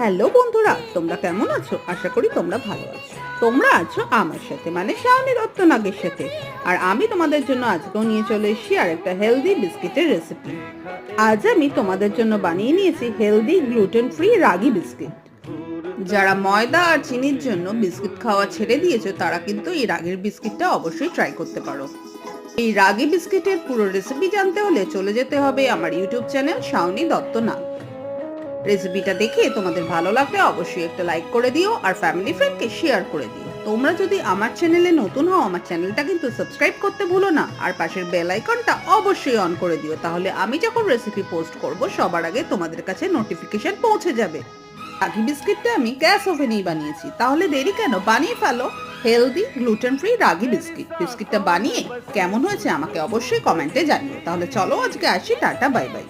Hello বন্ধুরা, তোমরা কেমন আছো? আশা করি তোমরা ভালো আছো। তোমরা আছো আমার সাথে, মানে শাওনি দত্ত নাগের সাথে। আর আমি তোমাদের জন্য আজকেও নিয়ে চলে এসেছি আর একটা হেলদি বিস্কিটের রেসিপি। আজ আমি তোমাদের জন্য বানিয়ে নিয়েছি হেলদি গ্লুটেন ফ্রি রাগি বিস্কিট। যারা ময়দা আর চিনির জন্য বিস্কিট খাওয়া ছেড়ে দিয়েছো তারা কিন্তু এই রাগির বিস্কিটটা অবশ্যই ট্রাই করতে পারো। এই রাগি বিস্কিটের পুরো রেসিপি জানতে হলে চলে যেতে হবে আমার ইউটিউব চ্যানেল শাওনি দত্ত নাগ। রেসিপিটা দেখে তোমাদের ভালো লাগলে অবশ্যই একটা লাইক করে দিও আর ফ্যামিলি ফ্রেন্ডকে শেয়ার করে দিও। তোমরা যদি আমার চ্যানেলে নতুন হও, আমার চ্যানেলটা কিন্তু সাবস্ক্রাইব করতে ভুলো না, আর পাশের বেল আইকনটা অবশ্যই অন করে দিও, তাহলে আমি যখন রেসিপি পোস্ট করব সবার আগে তোমাদের কাছে নোটিফিকেশন পৌঁছে যাবে। রাগি বিস্কিটটা আমি গ্যাস ওভেনেই বানিয়েছি, তাহলে দেরি কেন, বানিয়ে ফেলো হেলদি গ্লুটেন ফ্রি রাগি বিস্কিট। বিস্কিটটা বানিয়ে কেমন হয়েছে আমাকে অবশ্যই কমেন্টে জানিও। তাহলে চলো আজকে আসি, টাটা বাই বাই।